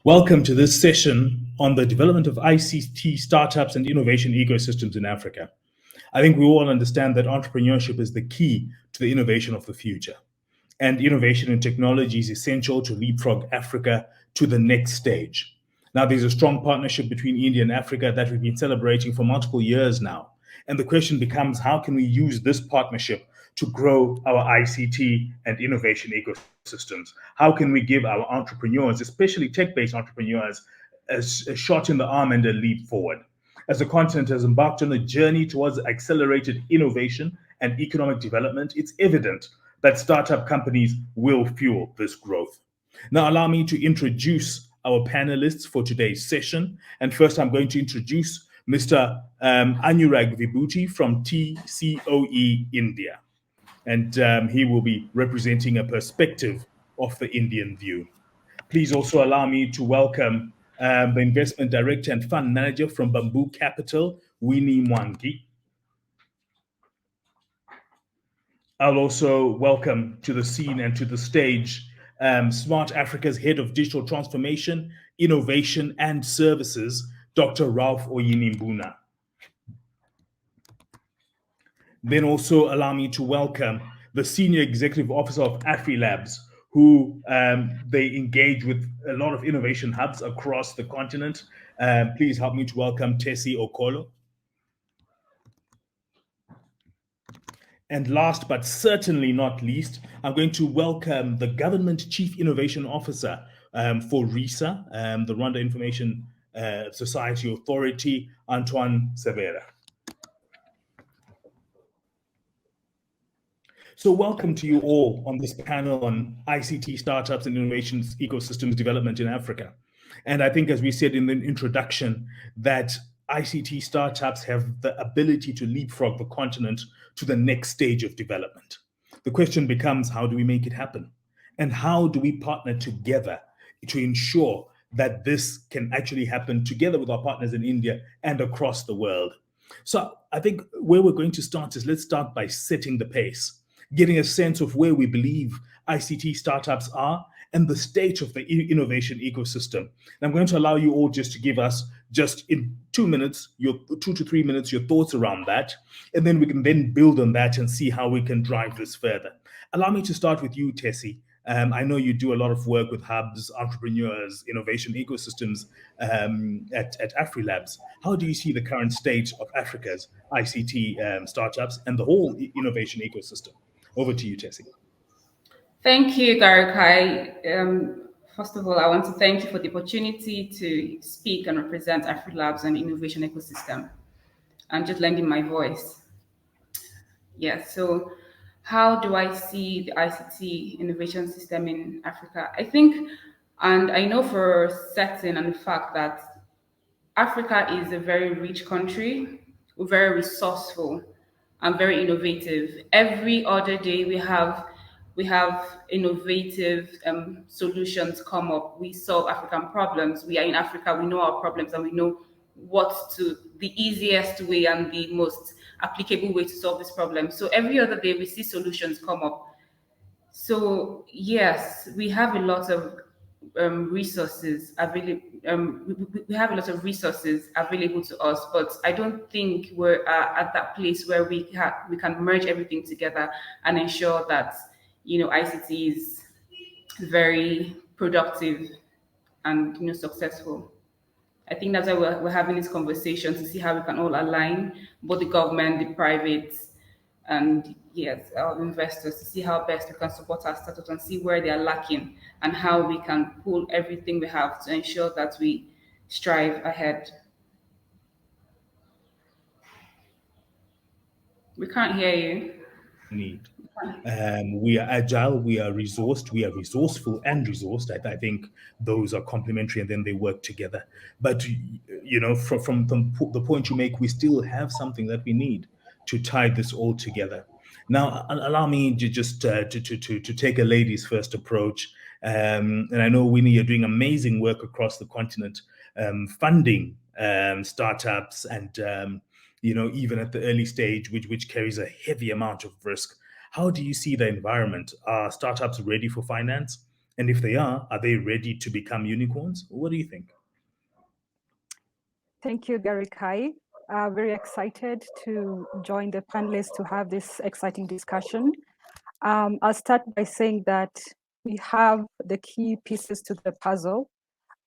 Welcome to this session on the development of ICT startups and innovation ecosystems in Africa. I think we all understand that entrepreneurship is the key to the innovation of the future. And innovation in technology is essential to leapfrog Africa to the next stage. Now, there's a strong partnership between India and Africa that we've been celebrating for multiple years now. And the question becomes, how can we use this partnership to grow our ICT and innovation ecosystems? How can we give our entrepreneurs, especially tech-based entrepreneurs, a shot in the arm and a leap forward? As the continent has embarked on a journey towards accelerated innovation and economic development, it's evident that startup companies will fuel this growth. Now, allow me to introduce our panelists for today's session. And first, I'm going to introduce Mr. Anurag Vibhuti from TCOE India. And he will be representing a perspective of the Indian view. Please also allow me to welcome the investment director and fund manager from Bamboo Capital, Winnie Mwangi. I'll also welcome to the scene and to the stage Smart Africa's head of digital transformation, innovation, and services, Dr. Ralph Oyini Mbuna. Then also allow me to welcome the senior executive officer of AfriLabs, who they engage with a lot of innovation hubs across the continent. Please help me to welcome Tessy Okolo. And last but certainly not least, I'm going to welcome the Government Chief Innovation Officer for RISA, the Rwanda Information Society Authority, Antoine Sebera. So welcome to you all on this panel on ICT startups and innovations ecosystems development in Africa. And I think, as we said in the introduction, that ICT startups have the ability to leapfrog the continent to the next stage of development. The question becomes, how do we make it happen? And how do we partner together to ensure that this can actually happen together with our partners in India and across the world? So I think where we're going to start is, let's start by setting the pace, getting a sense of where we believe ICT startups are and the state of the innovation ecosystem. And I'm going to allow you all just to give us, just in 2 minutes, your 2 to 3 minutes, your thoughts around that. And then we can then build on that and see how we can drive this further. Allow me to start with you, Tessy. I know you do a lot of work with hubs, entrepreneurs, innovation ecosystems at AfriLabs. How do you see the current state of Africa's ICT startups and the whole innovation ecosystem? Over to you, Tessy. Thank you, Garikai. First of all, I want to thank you for the opportunity to speak and represent AfriLabs and innovation ecosystem and just lending my voice. Yeah, so how do I see the ICT innovation system in Africa? I think, and I know for certain and the fact that Africa is a very rich country, very resourceful and very innovative. Every other day we have innovative solutions come up. We solve African problems. We are in Africa, we know our problems and we know the easiest way and the most applicable way to solve this problem. So every other day we see solutions come up. So yes, we have a lot of resources available. We have a lot of resources available to us, but I don't think we're at that place where we can merge everything together and ensure that ICT is very productive and successful. I think that's why we're having this conversation, to see how we can all align, both the government, the private, and yes, our investors, to see how best we can support our startups and see where they are lacking and how we can pull everything we have to ensure that we strive ahead. We can't hear you. Need. We are agile, we are resourced, we are resourceful and resourced. I think those are complementary and then they work together. But, from the point you make, we still have something that we need to tie this all together. Now, allow me just to take a ladies first approach. And I know, Winnie, you're doing amazing work across the continent, funding startups and even at the early stage, which carries a heavy amount of risk. How do you see the environment? Are startups ready for finance? And if they are they ready to become unicorns? What do you think? Thank you, Garikai. Very excited to join the panelists to have this exciting discussion. I'll start by saying that we have the key pieces to the puzzle.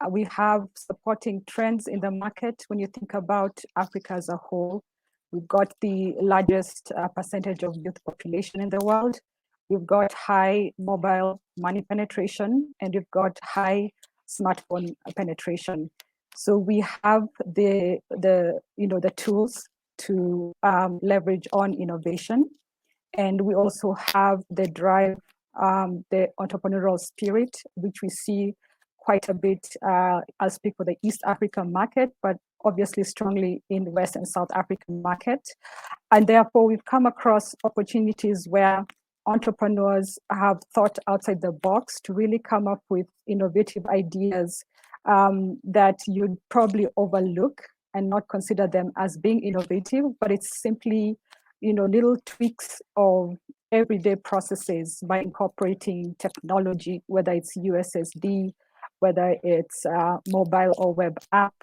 We have supporting trends in the market. When you think about Africa as a whole, we've got the largest percentage of youth population in the world. We've got high mobile money penetration, and we've got high smartphone penetration. So we have the tools to leverage on innovation, and we also have the drive, the entrepreneurial spirit, which we see quite a bit. I'll speak for the East African market, but obviously strongly in the West and South African market. And therefore, we've come across opportunities where entrepreneurs have thought outside the box to really come up with innovative ideas that you'd probably overlook and not consider them as being innovative, but it's simply, little tweaks of everyday processes by incorporating technology, whether it's USSD, whether it's mobile or web app.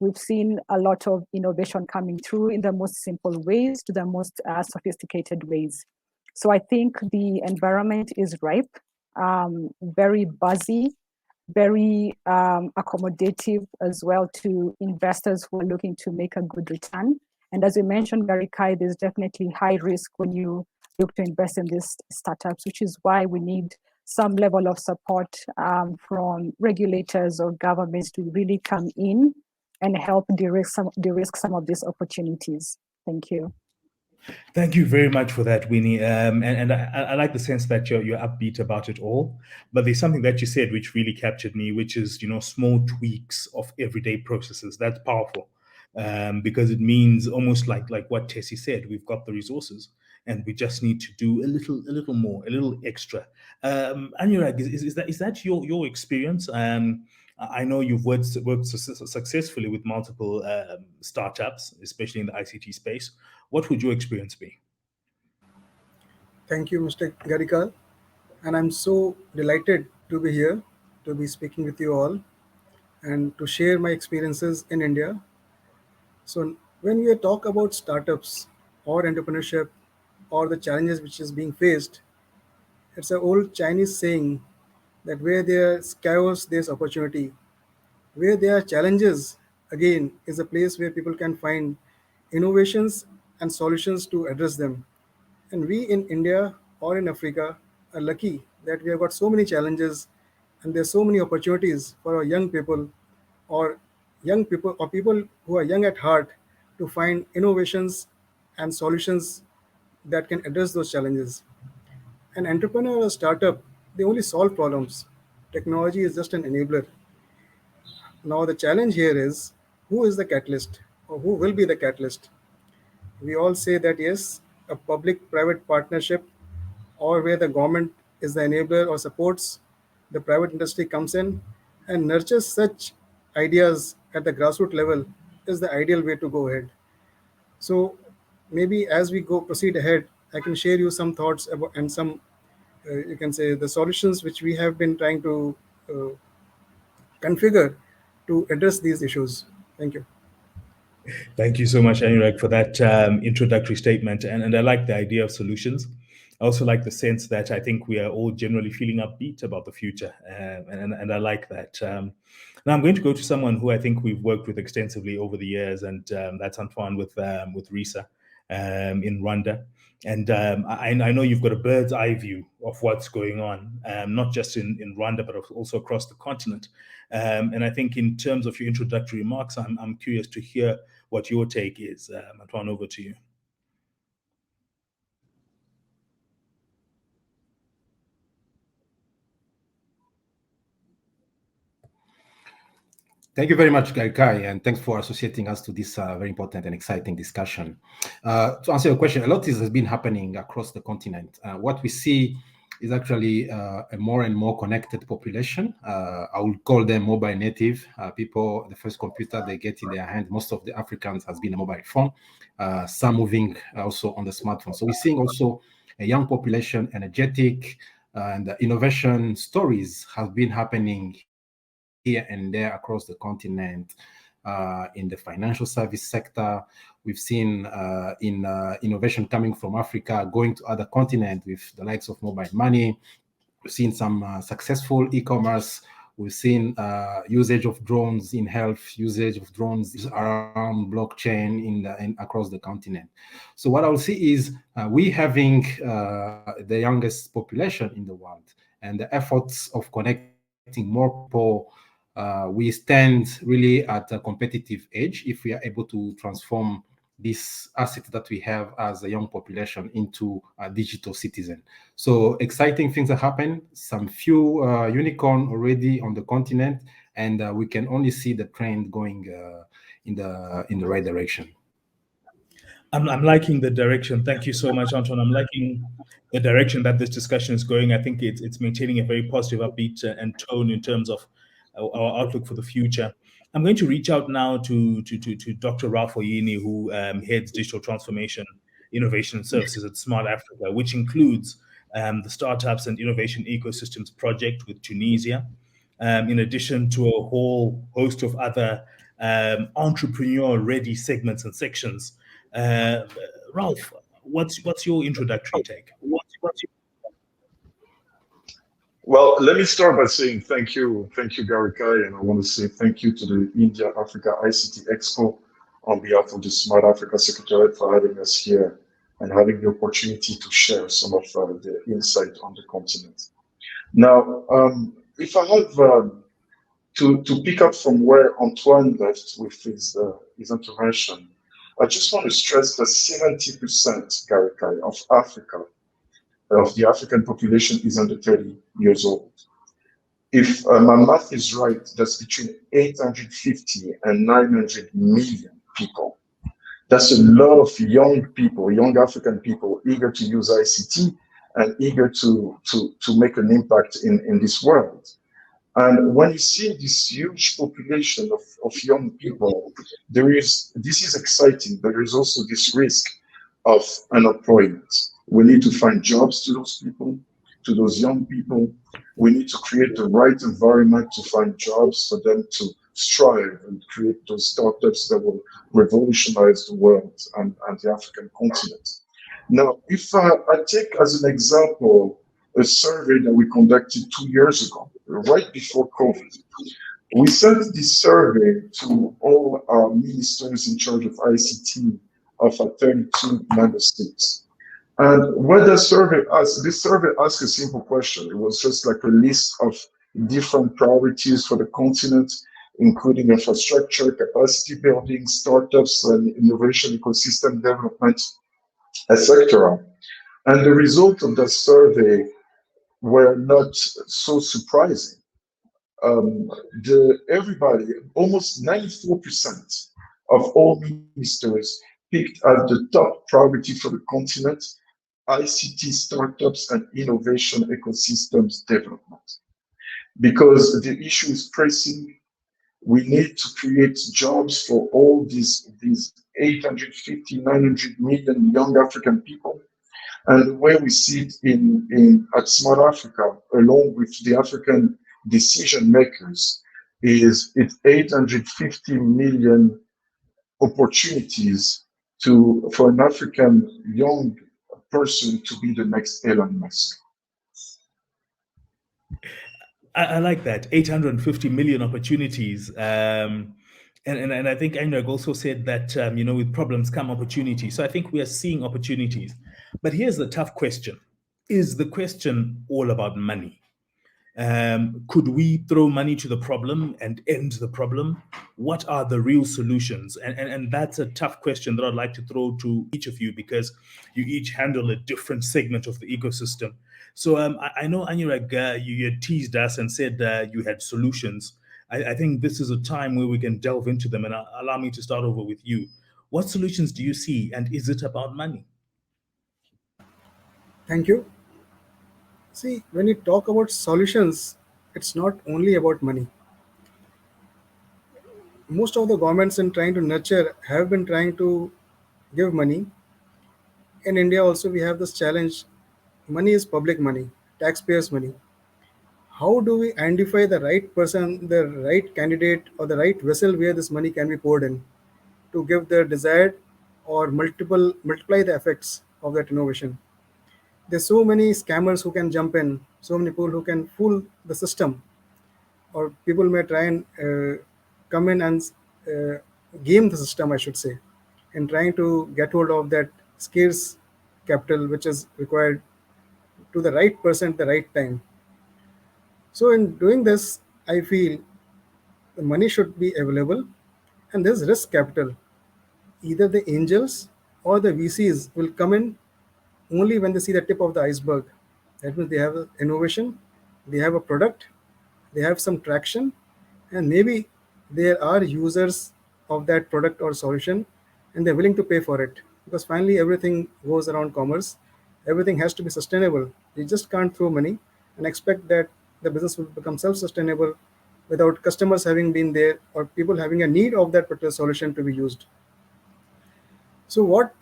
We've seen a lot of innovation coming through in the most simple ways to the most sophisticated ways. So I think the environment is ripe, very buzzy, very accommodative as well to investors who are looking to make a good return. And as you mentioned, Garikai, there's definitely high risk when you look to invest in these startups, which is why we need some level of support from regulators or governments to really come in and help de-risk some of these opportunities. Thank you. Thank you very much for that, Winnie. And I like the sense that you're upbeat about it all. But there's something that you said which really captured me, which is, small tweaks of everyday processes. That's powerful because it means almost like what Tessy said. We've got the resources, and we just need to do a little more, a little extra. Anurag, is that your experience? I know you've worked successfully with multiple startups, especially in the ICT space. What would your experience be? Thank you, Mr. Garikai. And I'm so delighted to be here, to be speaking with you all, and to share my experiences in India. So when we talk about startups or entrepreneurship or the challenges which is being faced, it's an old Chinese saying that where there's chaos, there's opportunity. Where there are challenges, again, is a place where people can find innovations and solutions to address them. And we in India or in Africa are lucky that we have got so many challenges and there's so many opportunities for our young people or people who are young at heart to find innovations and solutions that can address those challenges. An entrepreneur or a startup, they only solve problems. Technology is just an enabler. Now the challenge here is who is the catalyst or who will be the catalyst? We all say that yes, a public-private partnership or where the government is the enabler or supports, the private industry comes in and nurtures such ideas at the grassroots level is the ideal way to go ahead. So maybe as we proceed ahead, I can share you some thoughts about and some, you can say, the solutions which we have been trying to configure to address these issues. Thank you. Thank you so much, Anurag, for that introductory statement. And I like the idea of solutions. I also like the sense that I think we are all generally feeling upbeat about the future. And I like that. Now I'm going to go to someone who I think we've worked with extensively over the years, and that's Antoine with RISA in Rwanda. And I know you've got a bird's eye view of what's going on, not just in Rwanda, but also across the continent. And I think in terms of your introductory remarks, I'm curious to hear what your take is. Antoine, over to you. Thank you very much, Garikai, and thanks for associating us to this very important and exciting discussion. To answer your question, a lot has been happening across the continent. What we see is actually a more and more connected population. I would call them mobile native people. The first computer they get in their hand, most of the Africans, has been a mobile phone. Some moving also on the smartphone. So we're seeing also a young population, energetic, and the innovation stories have been happening here and there across the continent. In the financial service sector, we've seen innovation coming from Africa going to other continents with the likes of mobile money. We've seen some successful e-commerce. We've seen usage of drones in health, usage of drones around blockchain across the continent. So what I will see is we having the youngest population in the world, and the efforts of connecting more people, we stand really at a competitive edge if we are able to transform this asset that we have as a young population into a digital citizen. So exciting things are happening, some few unicorn already on the continent, and we can only see the trend going in the right direction. I'm liking the direction. Thank you so much, Antoine. I'm liking the direction that this discussion is going. I think it's maintaining a very positive, upbeat and tone in terms of our outlook for the future. I'm going to reach out now to Dr. Ralph Oyini, who heads digital transformation, innovation and services at Smart Africa, which includes the Startups and Innovation Ecosystems project with Tunisia, in addition to a whole host of other entrepreneur-ready segments and sections. Ralph, what's your introductory take? Well, let me start by saying thank you, Garikai, and I want to say thank you to the India Africa ICT Expo on behalf of the Smart Africa Secretariat for having us here and having the opportunity to share some of the insight on the continent. Now, if I have to pick up from where Antoine left with his intervention, I just want to stress that 70%, Garikai, of Africa, of the African population is under 30 years old. If my math is right, that's between 850 and 900 million people. That's a lot of young people, young African people, eager to use ICT and eager to make an impact in this world. And when you see this huge population of young people, this is exciting, but there is also this risk of unemployment. We need to find jobs to those people, to those young people. We need to create the right environment to find jobs for them to strive and create those startups that will revolutionize the world and the African continent. Now, if I take as an example a survey that we conducted 2 years ago, right before COVID, we sent this survey to all our ministers in charge of ICT of our 32 member states. And what the survey asked, this survey asked a simple question. It was just like a list of different priorities for the continent, including infrastructure, capacity building, startups, and innovation ecosystem development, etc. And the results of that survey were not so surprising. Everybody, almost 94% of all ministers picked as the top priority for the continent ICT startups and innovation ecosystems development. Because the issue is pressing, we need to create jobs for all these 850, 900 million young African people. And the way we see it at Smart Africa, along with the African decision makers, is it's 850 million opportunities for an African young person to be the next Elon Musk. I like that, 850 million opportunities. And I think Anurag also said that, with problems come opportunities. So I think we are seeing opportunities. But here's the tough question. Is the question all about money? Could we throw money to the problem and end the problem? What are the real solutions? And that's a tough question that I'd like to throw to each of you, because you each handle a different segment of the ecosystem. So I know, Anurag, you had teased us and said you had solutions. I think this is a time where we can delve into them, and allow me to start over with you. What solutions do you see, and is it about money? Thank you. See, when you talk about solutions, it's not only about money. Most of the governments in trying to nurture have been trying to give money. In India also, we have this challenge. Money is public money. taxpayers' money. How do we identify the right person, the right candidate, or the right vessel where this money can be poured in to give the desired or multiply the effects of that innovation? There's so many scammers who can jump in, so many people who can fool the system, or people may try and come in and uh, game the system, I should say, in trying to get hold of that scarce capital which is required to the right person at the right time. So in doing this, I feel the money should be available, and there's risk capital. Either the angels or the VCs will come in only when they see the tip of the iceberg. That means they have an innovation, they have a product, they have some traction, and maybe there are users of that product or solution, and they're willing to pay for it. Because finally, everything goes around commerce. Everything has to be sustainable. You just can't throw money and expect that the business will become self-sustainable without customers having been there or people having a need of that particular solution to be used. So what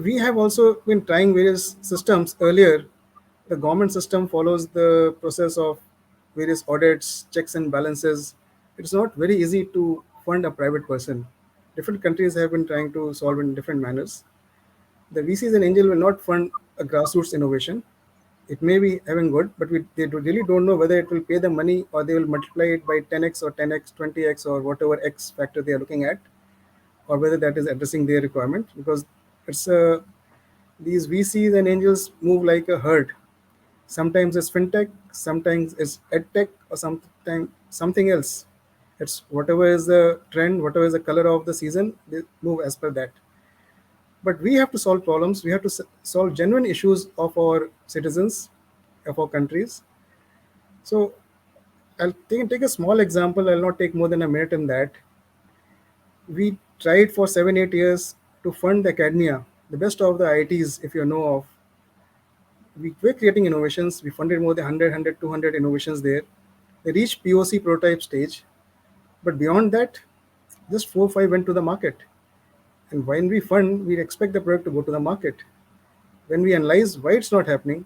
we have also been trying various systems earlier. The government system follows the process of various audits, checks and balances. It's not very easy to fund a private person. Different countries have been trying to solve in different manners. The VCs and angel will not fund a grassroots innovation. It may be having good, but really don't know whether it will pay the money or they will multiply it by 10x or 10x, 20x or whatever x factor they are looking at, or whether that is addressing their requirement, because it's these VCs and angels move like a herd. Sometimes it's fintech, sometimes it's edtech, or sometimes something else. It's whatever is the trend, whatever is the color of the season, they move as per that. But we have to solve problems. We have to solve genuine issues of our citizens, of our countries. So I'll take a small example. I'll not take more than a minute in that. We tried for 7-8 years to fund the academia, the best of the IITs, if you know of. We were creating innovations. We funded more than 100, 200 innovations there. They reached POC prototype stage. But beyond that, just 4 or 5 went to the market. And when we fund, we expect the product to go to the market. When we analyze why it's not happening,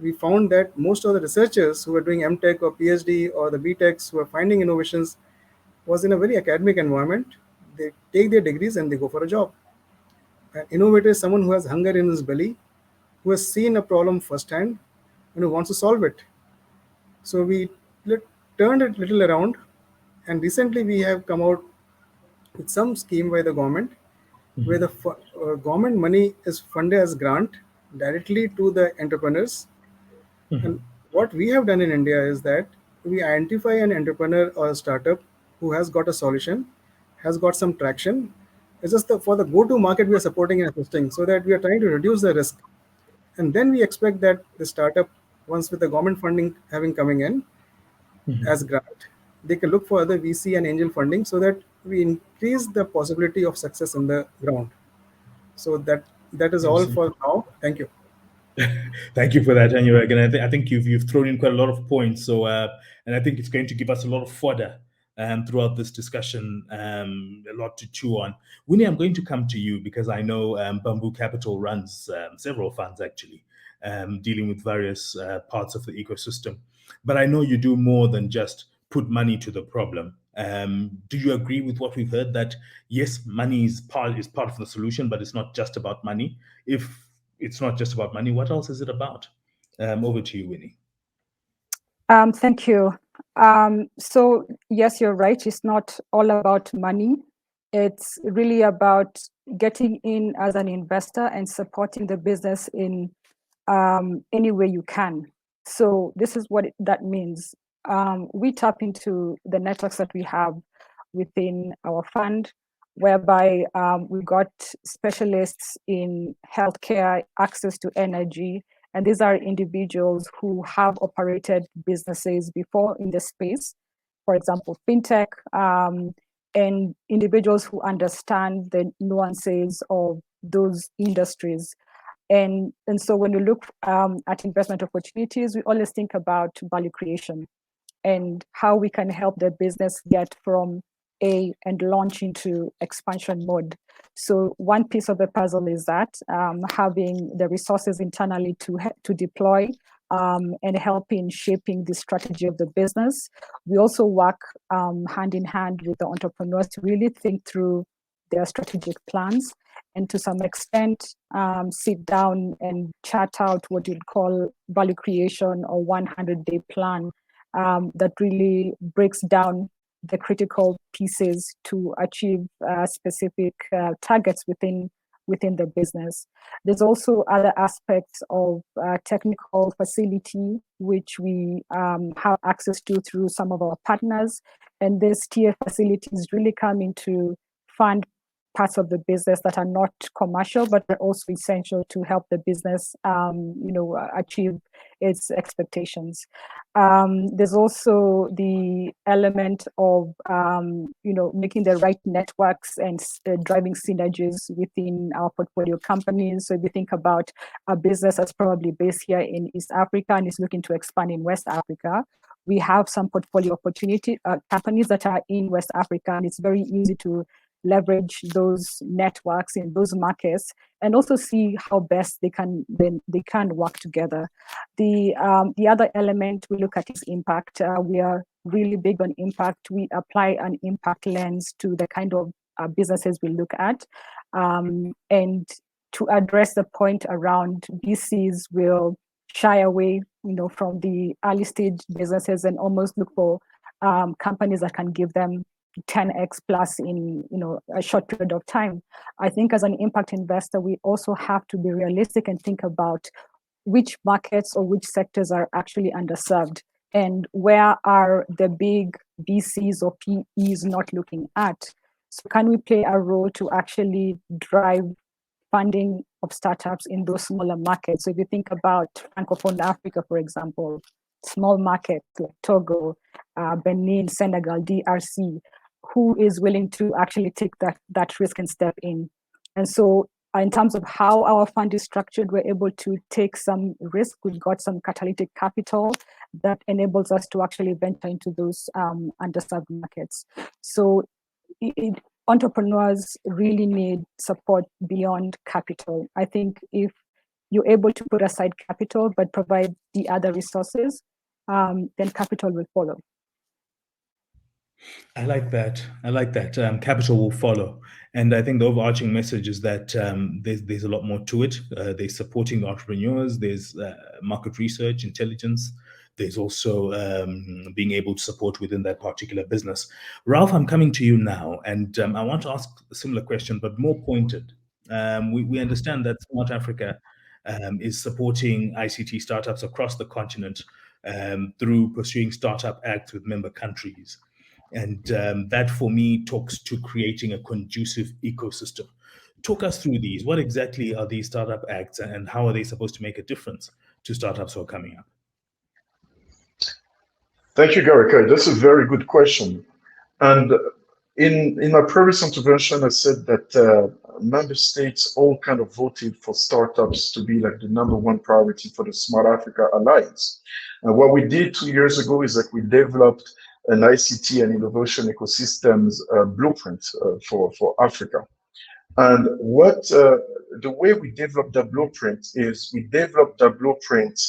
we found that most of the researchers who are doing MTech or PhD or the BTechs who are finding innovations was in a very academic environment. They take their degrees and they go for a job. An innovator is someone who has hunger in his belly, who has seen a problem firsthand and who wants to solve it. So we turned it a little around, and recently we have come out with some scheme by the government where the government money is funded as grant directly to the entrepreneurs. And what we have done in India is that we identify an entrepreneur or a startup who has got a solution, has got some traction. It's just for the go-to market we are supporting and assisting, so that we are trying to reduce the risk. And then we expect that the startup, once with the government funding having coming in as grant, they can look for other VC and angel funding so that we increase the possibility of success in the ground. So that is all for now. Thank you. Thank you for that, Anurag. And I think you've thrown in quite a lot of points. So, and I think it's going to give us a lot of fodder throughout this discussion, a lot to chew on. Winnie, I'm going to come to you because I know Bamboo Capital runs several funds actually, dealing with various parts of the ecosystem. But I know you do more than just put money to the problem. Do you agree with what we've heard, that yes, money is part of the solution, but it's not just about money? If it's not just about money, what else is it about? Over to you, Winnie. Thank you. So yes, you're right. It's not all about money. It's really about getting in as an investor and supporting the business in any way you can. So this is what that means. We tap into the networks that we have within our fund, whereby we got specialists in healthcare, access to energy, and these are individuals who have operated businesses before in the space, for example, fintech, and individuals who understand the nuances of those industries. And so when you look at investment opportunities, we always think about value creation and how we can help the business get from A and launch into expansion mode. So one piece of the puzzle is that having the resources internally to deploy and help in shaping the strategy of the business. We also work hand in hand with the entrepreneurs to really think through their strategic plans, and to some extent sit down and chart out what you'd call value creation or 100-day plan that really breaks down the critical pieces to achieve specific targets within the business. There's also other aspects of technical facility, which we have access to through some of our partners. And these tier facilities really come into fund parts of the business that are not commercial, but are also essential to help the business, achieve its expectations. There's also the element of, making the right networks and driving synergies within our portfolio companies. So if you think about a business that's probably based here in East Africa and is looking to expand in West Africa, we have some portfolio opportunity companies that are in West Africa, and it's very easy to leverage those networks in those markets and also see how best they can work together. The other element we look at is impact. We are really big on impact. We apply an impact lens to the kind of businesses we look at, and to address the point around VCs will shy away, from the early stage businesses and almost look for companies that can give them 10x plus in a short period of time. I think as an impact investor, we also have to be realistic and think about which markets or which sectors are actually underserved and where are the big VCs or PEs not looking at. So can we play a role to actually drive funding of startups in those smaller markets? So if you think about Francophone Africa, for example, small markets like Togo, Benin, Senegal, DRC, who is willing to actually take that risk and step in? And so in terms of how our fund is structured, we're able to take some risk. We've got some catalytic capital that enables us to actually venture into those underserved markets. So entrepreneurs really need support beyond capital. I think if you're able to put aside capital but provide the other resources, then capital will follow. I like that. Capital will follow. And I think the overarching message is that there's a lot more to it. There's supporting the entrepreneurs, there's market research, intelligence. There's also being able to support within that particular business. Ralph, I'm coming to you now, and I want to ask a similar question, but more pointed. We understand that Smart Africa is supporting ICT startups across the continent through pursuing startup acts with member countries. And that, for me, talks to creating a conducive ecosystem. Talk us through these. What exactly are these startup acts, and how are they supposed to make a difference to startups who are coming up? Thank you, Garikai. That's a very good question. And in my previous intervention, I said that member states all kind of voted for startups to be like the #1 priority for the Smart Africa Alliance. And what we did 2 years ago is that we developed an ICT and innovation ecosystems blueprint for Africa. And the way we developed that blueprint is we developed that blueprint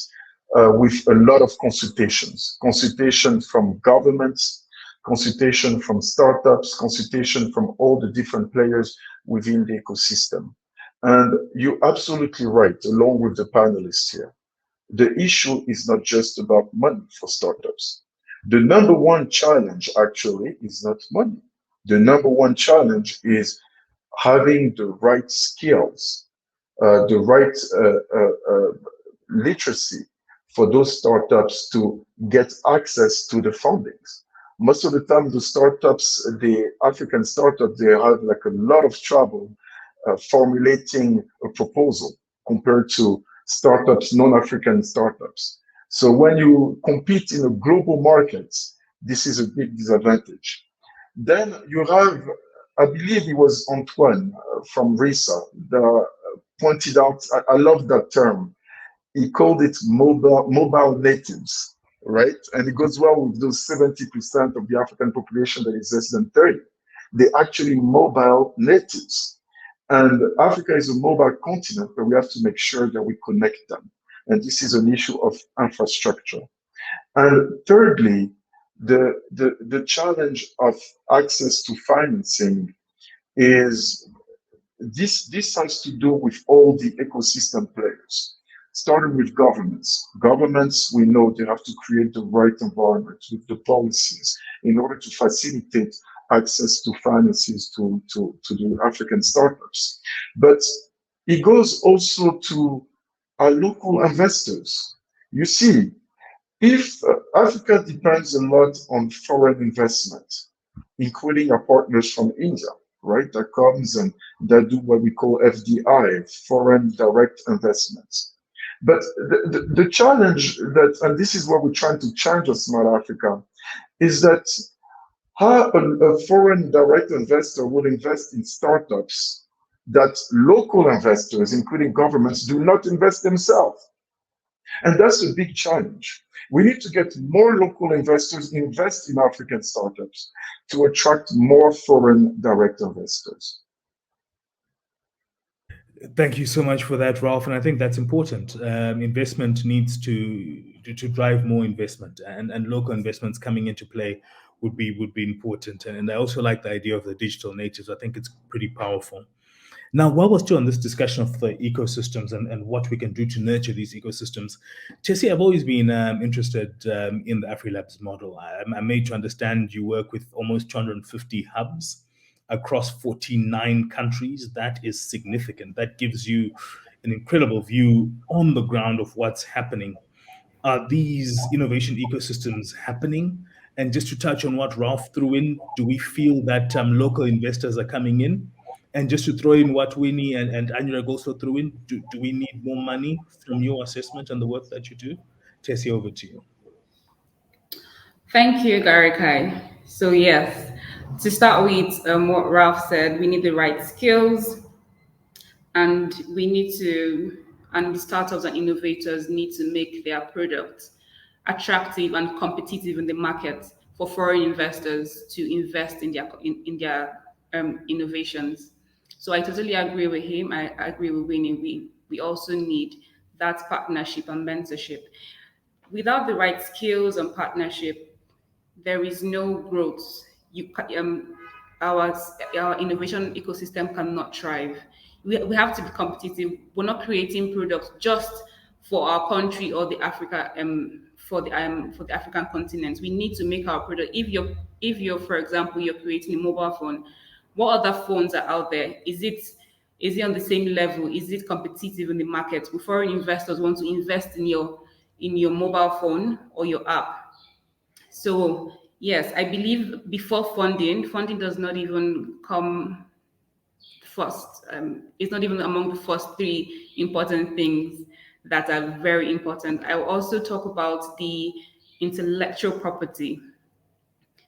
with a lot of consultation from governments, consultation from startups, consultation from all the different players within the ecosystem. And you're absolutely right, along with the panelists here. The issue is not just about money for startups. The #1 challenge actually is not money. The #1 challenge is having the right skills, the right literacy for those startups to get access to the fundings. Most of the time, the startups, the African startups, they have like a lot of trouble formulating a proposal compared to startups, non-African startups. So when you compete in a global market, this is a big disadvantage. Then you have, I believe it was Antoine from RISA that pointed out, I love that term. He called it mobile natives, right? And it goes well with those 70% of the African population that is less than 30. They're actually mobile natives. And Africa is a mobile continent, but we have to make sure that we connect them. And this is an issue of infrastructure. And thirdly, the challenge of access to financing is this has to do with all the ecosystem players, starting with governments. Governments, we know they have to create the right environment with the policies in order to facilitate access to finances to the African startups. But it goes also to our local investors. You see, if Africa depends a lot on foreign investment, including our partners from India, right, that comes and that do what we call FDI, foreign direct investments. But the challenge that, and this is what we're trying to change as Smart Africa, is that how a foreign direct investor will invest in startups that local investors, including governments, do not invest themselves. And that's a big challenge. We need to get more local investors invest in African startups to attract more foreign direct investors. Thank you so much for that, Ralph. And I think that's important. Investment needs to drive more investment, and local investments coming into play would be important. And I also like the idea of the digital natives. I think it's pretty powerful. Now, while we're still on this discussion of the ecosystems and what we can do to nurture these ecosystems, Tessy, I've always been interested in the AfriLabs model. I'm made to understand you work with almost 250 hubs across 49 countries. That is significant. That gives you an incredible view on the ground of what's happening. Are these innovation ecosystems happening? And just to touch on what Ralph threw in, do we feel that local investors are coming in? And just to throw in what Winnie and Anurag also threw in, do we need more money from your assessment and the work that you do? Tessy, over to you. Thank you, Garikai. So yes, to start with what Ralph said, we need the right skills, and we need to, and the startups and innovators need to make their products attractive and competitive in the market for foreign investors to invest in their innovations. So I totally agree with him. I agree with Winnie. We also need that partnership and mentorship. Without the right skills and partnership, there is no growth. Our innovation ecosystem cannot thrive. We have to be competitive. We're not creating products just for our country or the Africa for the African continent. We need to make our product. If you're for example, you're creating a mobile phone, what other phones are out there? Is it on the same level? Is it competitive in the market? Will foreign investors want to invest in your mobile phone or your app? So yes, I believe before funding does not even come first. It's not even among the first three important things that are very important. I will also talk about the intellectual property.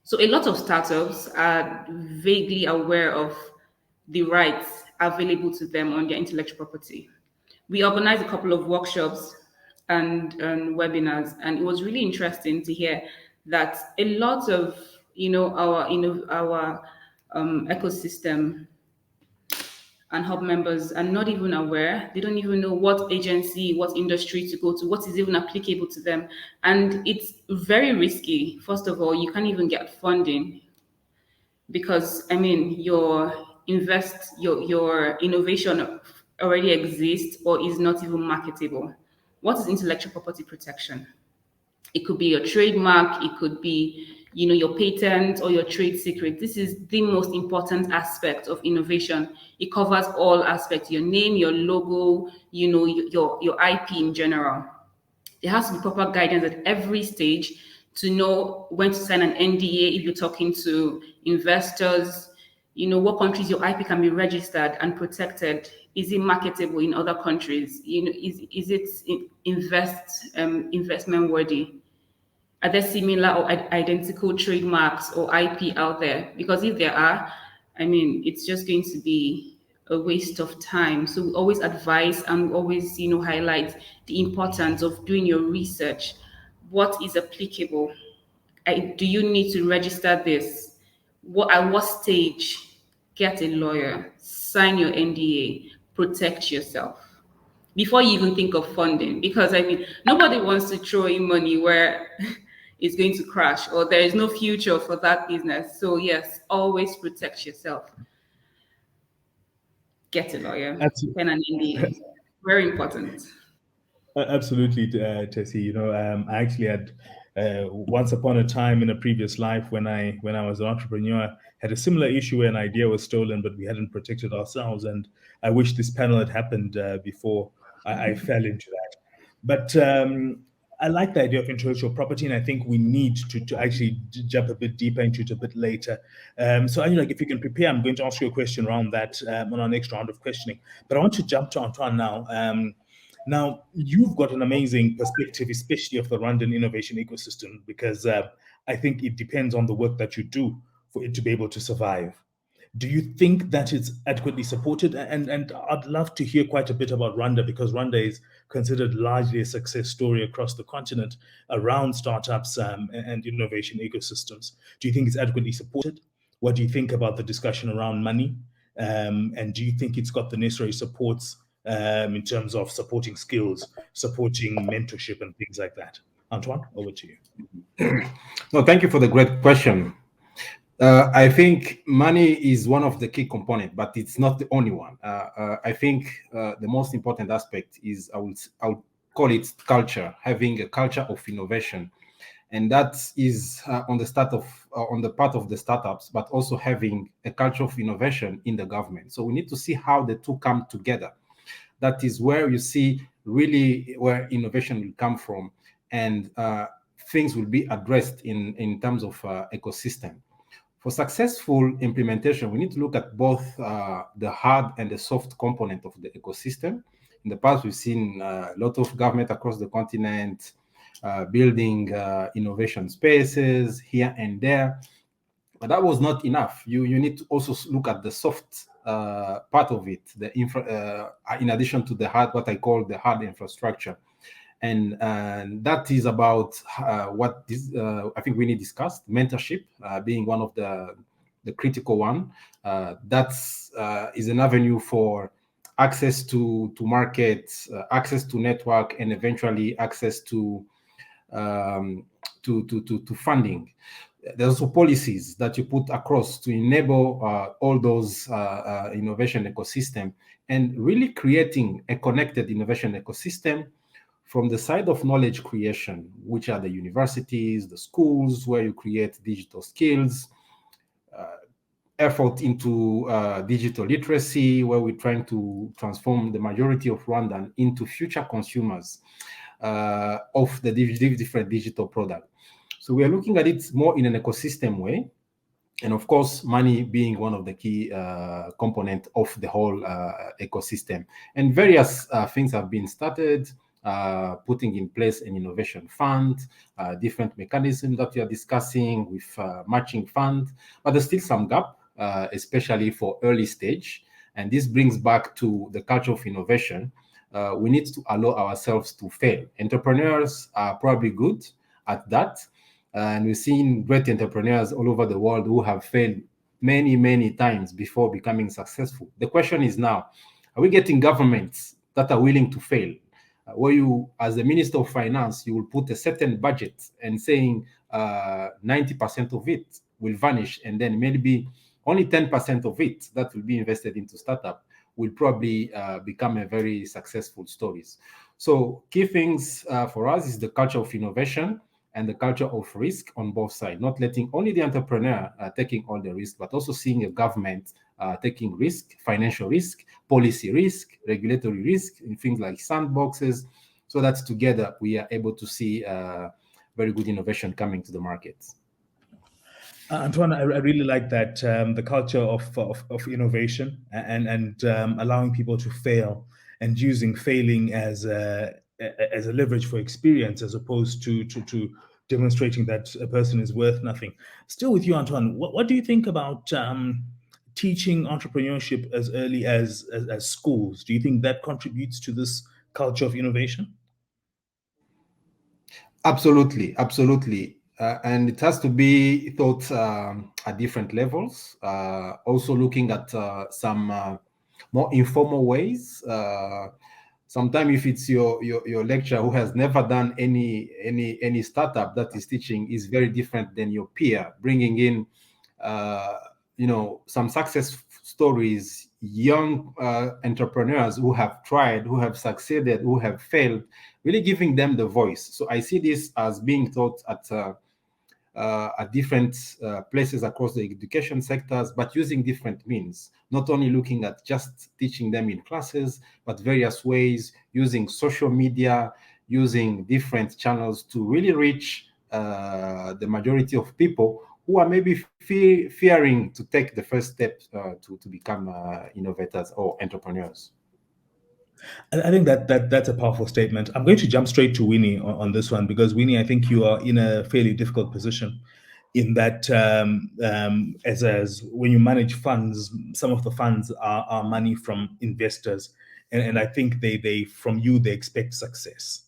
So a lot of startups are vaguely aware of the rights available to them on their intellectual property. We organized a couple of workshops and webinars, and it was really interesting to hear that a lot of our ecosystem and hub members are not even aware. They don't even know what agency, what industry to go to, what is even applicable to them. And it's very risky. First of all, you can't even get funding because, I mean, your innovation already exists or is not even marketable. What is intellectual property protection? It could be your trademark, it could be your patent or your trade secret. This is the most important aspect of innovation. It covers all aspects, your name, your logo, your IP in general. There has to be proper guidance at every stage to know when to sign an NDA if you're talking to investors, what countries your IP can be registered and protected. Is it marketable in other countries? Is it investment worthy? Are there similar or identical trademarks or IP out there? Because if there are, I mean, it's just going to be a waste of time. So we always advise and always, highlight the importance of doing your research. What is applicable? Do you need to register this? At what stage? Get a lawyer, sign your NDA, protect yourself. before you even think of funding. Because I mean, nobody wants to throw in money where it's going to crash or there is no future for that business. So yes, always protect yourself. Get a lawyer, pen and NDA. Very important. Absolutely, Tessy. You know, I actually had once upon a time in a previous life when I was an entrepreneur, had a similar issue where an idea was stolen, but we hadn't protected ourselves. And I wish this panel had happened before I fell into that. But I like the idea of intellectual property, and I think we need to actually jump a bit deeper into it a bit later. So, Anurag, if you can prepare, I'm going to ask you a question around that on our next round of questioning. But I want to jump to Antoine now. Now, you've got an amazing perspective, especially of the Rwandan innovation ecosystem, because I think it depends on the work that you do for it to be able to survive. Do you think that it's adequately supported? And I'd love to hear quite a bit about Rwanda, because Rwanda is considered largely a success story across the continent around startups and innovation ecosystems. Do you think it's adequately supported? What do you think about the discussion around money? And do you think it's got the necessary supports in terms of supporting skills, supporting mentorship, and things like that? Antoine, over to you. No, thank you for the great question. I think money is one of the key components, but it's not the only one. I think the most important aspect is I would call it culture, having a culture of innovation, and that is on the part of the startups, but also having a culture of innovation in the government. So we need to see how the two come together. That is where you see really where innovation will come from, and things will be addressed in terms of ecosystem. For successful implementation, we need to look at both the hard and the soft component of the ecosystem. In the past, we've seen a lot of government across the continent building innovation spaces here and there, but that was not enough. You need to also look at the soft part of it, the in addition to the hard, what I call the hard infrastructure. And that is about what this, I think Winnie discussed, mentorship being one of the critical one. That is an avenue for access to markets, access to network, and eventually access to funding. There's also policies that you put across to enable all those innovation ecosystem, and really creating a connected innovation ecosystem from the side of knowledge creation, which are the universities, the schools, where you create digital skills, effort into digital literacy, where we're trying to transform the majority of Rwandan into future consumers of the different digital products. So we are looking at it more in an ecosystem way. And of course, money being one of the key component of the whole ecosystem. And various things have been started, putting in place an innovation fund, different mechanisms that we are discussing with matching fund, but there's still some gap, especially for early stage. And this brings back to the culture of innovation. We need to allow ourselves to fail. Entrepreneurs are probably good at that. And we've seen great entrepreneurs all over the world who have failed many, many times before becoming successful. The question is now, are we getting governments that are willing to fail? Where you, as the Minister of Finance, you will put a certain budget and saying 90% of it will vanish, and then maybe only 10% of it that will be invested into startup will probably become a very successful stories. So key things for us is the culture of innovation and the culture of risk on both sides, not letting only the entrepreneur taking all the risk, but also seeing a government taking risk, financial risk, policy risk, regulatory risk, in things like sandboxes, so that together we are able to see very good innovation coming to the markets. Antoine, I really like that, the culture of innovation and allowing people to fail and using failing as a leverage for experience, as opposed to demonstrating that a person is worth nothing. Still with you, Antoine, what do you think about teaching entrepreneurship as early as schools? Do you think that contributes to this culture of innovation? Absolutely, absolutely. And it has to be taught at different levels. Also looking at some more informal ways. sometimes if it's your lecturer who has never done any startup that is teaching is very different than your peer, bringing in some success stories, young entrepreneurs who have tried, who have succeeded, who have failed, really giving them the voice. So I see this as being taught at different places across the education sectors, but using different means, not only looking at just teaching them in classes, but various ways, using social media, using different channels to really reach the majority of people who are maybe fearing to take the first step to become innovators or entrepreneurs. I think that's a powerful statement. I'm going to jump straight to Winnie on this one, because Winnie, I think you are in a fairly difficult position in that as when you manage funds, some of the funds are money from investors, and I think they from you they expect success.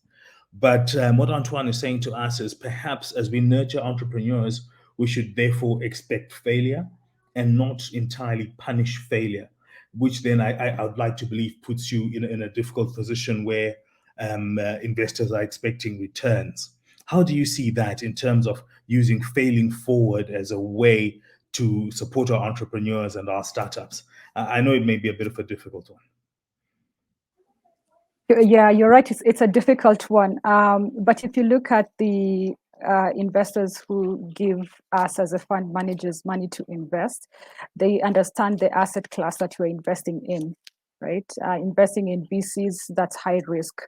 But what Antoine is saying to us is perhaps as we nurture entrepreneurs, we should therefore expect failure and not entirely punish failure, which then I would like to believe puts you in a difficult position where investors are expecting returns. How do you see that in terms of using failing forward as a way to support our entrepreneurs and our startups? I know it may be a bit of a difficult one. Yeah, you're right. It's a difficult one. But if you look at the investors who give us as a fund managers money to invest, they understand the asset class that we're investing in, right? Investing in VCs, that's high risk.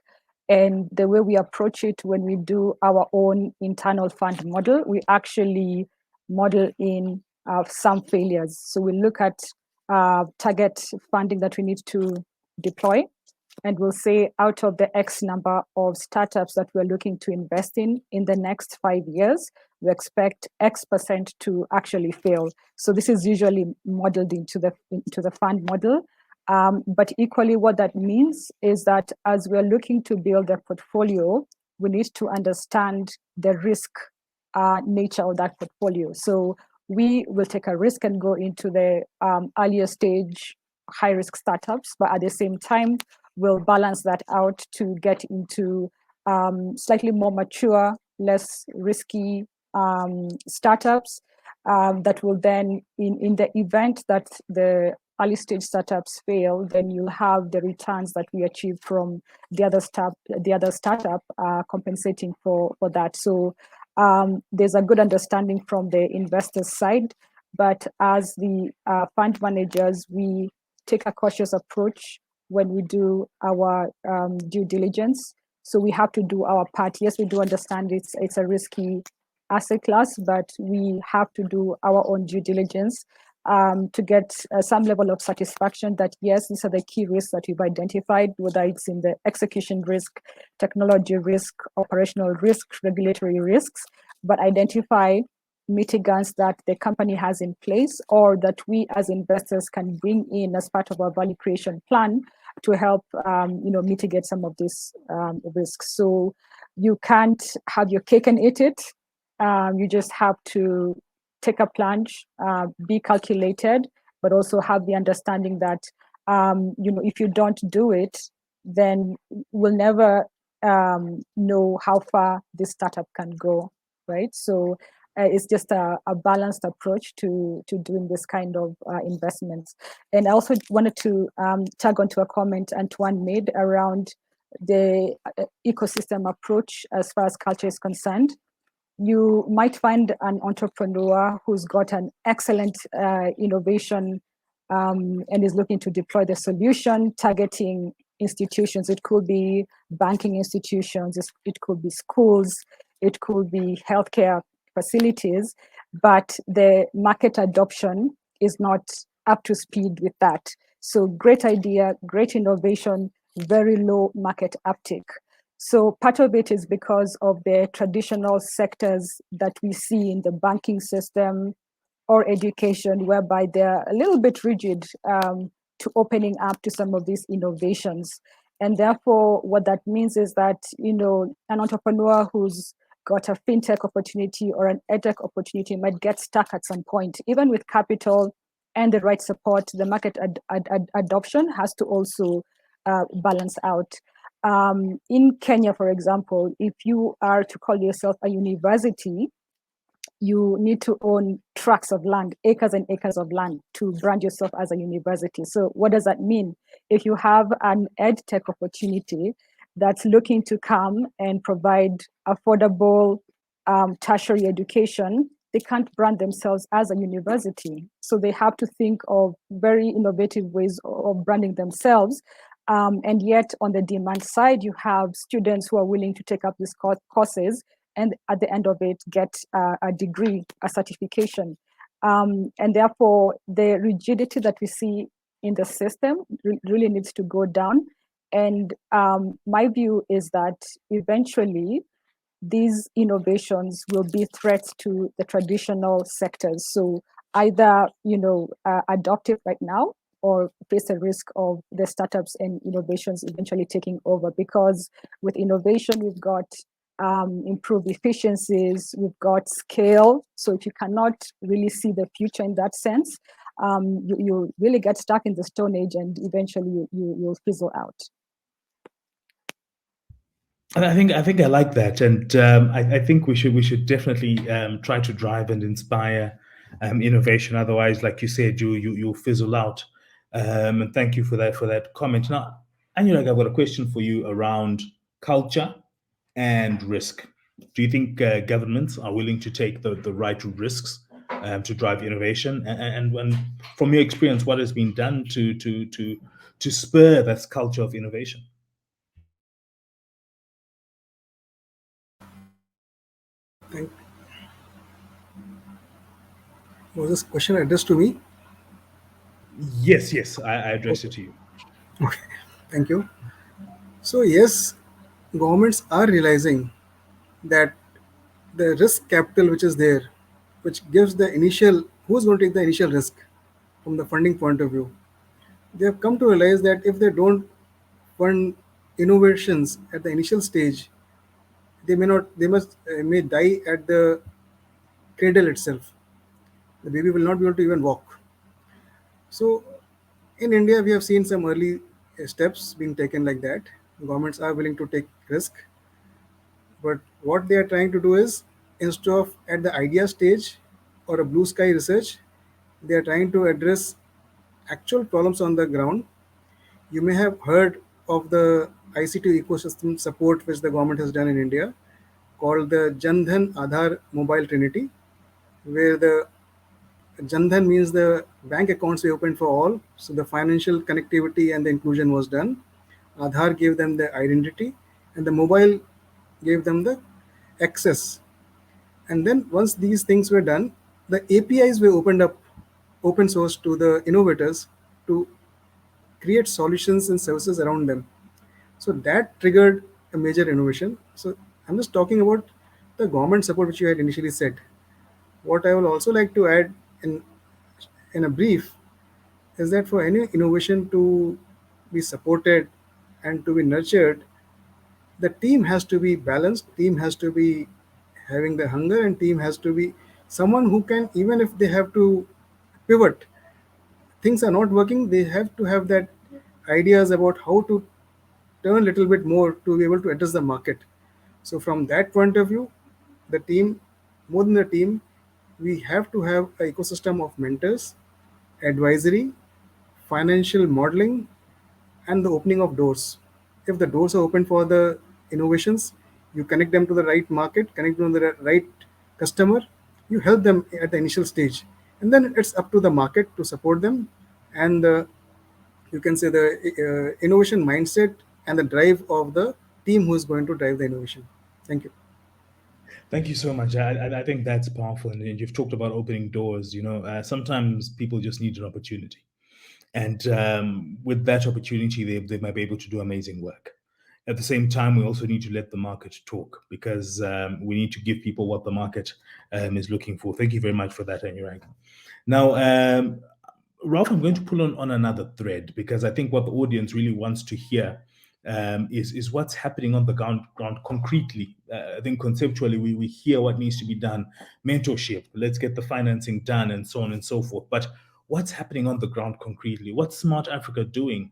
And the way we approach it when we do our own internal fund model, we actually model in some failures. So we look at target funding that we need to deploy, and we'll say out of the X number of startups that we're looking to invest in the next 5 years, we expect X% to actually fail. So this is usually modeled into the fund model. But equally, what that means is that as we're looking to build a portfolio, we need to understand the risk nature of that portfolio. So we will take a risk and go into the earlier stage high risk startups, but at the same time, we'll balance that out to get into slightly more mature, less risky startups that will then, in the event that the early stage startups fail, then you'll have the returns that we achieve from the other startup compensating for that. So there's a good understanding from the investors' side, but as the fund managers, we take a cautious approach when we do our due diligence. So we have to do our part. Yes, we do understand it's a risky asset class, but we have to do our own due diligence to get some level of satisfaction that, yes, these are the key risks that we've identified, whether it's in the execution risk, technology risk, operational risk, regulatory risks, but identify mitigants that the company has in place or that we as investors can bring in as part of our value creation plan to help mitigate some of these risks. So you can't have your cake and eat it. You just have to take a plunge, be calculated, but also have the understanding that if you don't do it, then we'll never know how far this startup can go, right? So it's just a balanced approach to doing this kind of investments. And I also wanted to tag onto a comment Antoine made around the ecosystem approach as far as culture is concerned. You might find an entrepreneur who's got an excellent innovation and is looking to deploy the solution, targeting institutions. It could be banking institutions, it could be schools, it could be healthcare facilities, but the market adoption is not up to speed with that. So great idea, great innovation, very low market uptake. So part of it is because of the traditional sectors that we see in the banking system or education, whereby they're a little bit rigid to opening up to some of these innovations. And therefore, what that means is that, an entrepreneur who's got a fintech opportunity or an edtech opportunity might get stuck at some point. Even with capital and the right support, the market adoption has to also balance out. In Kenya, for example, if you are to call yourself a university, you need to own tracts of land, acres and acres of land to brand yourself as a university. So what does that mean? If you have an ed tech opportunity that's looking to come and provide affordable tertiary education, they can't brand themselves as a university. So they have to think of very innovative ways of branding themselves. And yet on the demand side, you have students who are willing to take up these courses and at the end of it get a degree, a certification. And therefore, the rigidity that we see in the system really needs to go down. And my view is that eventually these innovations will be threats to the traditional sectors. So either, adopt it right now or face a risk of the startups and innovations eventually taking over. Because with innovation, we've got improved efficiencies, we've got scale. So if you cannot really see the future in that sense, you really get stuck in the Stone Age and eventually you'll fizzle out. And I think I like that, and I think we should definitely try to drive and inspire innovation. Otherwise, like you said, you'll fizzle out. And thank you for that comment. Now, Anurag, I've got a question for you around culture and risk. Do you think governments are willing to take the right risks to drive innovation? And when, from your experience, what has been done to spur that culture of innovation? Was this question addressed to me? Yes, I addressed it to you. Okay, thank you. So yes, governments are realizing that the risk capital which is there, which gives the initial, who's going to take the initial risk from the funding point of view, they have come to realize that if they don't fund innovations at the initial stage, they may die at the cradle itself. The baby will not be able to even walk. So in India, we have seen some early steps being taken like that. Governments are willing to take risk, but what they are trying to do is, instead of at the idea stage or a blue sky research, they are trying to address actual problems on the ground. You may have heard of the ICT ecosystem support which the government has done in India, called the Jan Dhan Aadhaar Mobile Trinity, where the Jan Dhan means the bank accounts we opened for all, so the financial connectivity and the inclusion was done. Aadhaar gave them the identity, and the mobile gave them the access. And then once these things were done, the APIs were opened up, open source to the innovators to create solutions and services around them. So that triggered a major innovation. So I'm just talking about the government support which you had initially said. What I would also like to add in a brief is that for any innovation to be supported and to be nurtured, the team has to be balanced, team has to be having the hunger, and team has to be someone who can, even if they have to pivot, things are not working, they have to have that ideas about how to turn a little bit more to be able to address the market. So from that point of view, the team, more than the team, we have to have an ecosystem of mentors, advisory, financial modeling, and the opening of doors. If the doors are open for the innovations, you connect them to the right market, connect them to the right customer, you help them at the initial stage. And then it's up to the market to support them, and you can say the innovation mindset and the drive of the team who is going to drive the innovation. Thank you. Thank you so much. I think that's powerful. And you've talked about opening doors. Sometimes people just need an opportunity. And with that opportunity, they might be able to do amazing work. At the same time, we also need to let the market talk, because we need to give people what the market is looking for. Thank you very much for that, Anurag. Now, Ralph, I'm going to pull on another thread, because I think what the audience really wants to hear is what's happening on the ground concretely. I think conceptually we hear what needs to be done, mentorship, let's get the financing done, and so on and so forth. But what's happening on the ground concretely? What's Smart Africa doing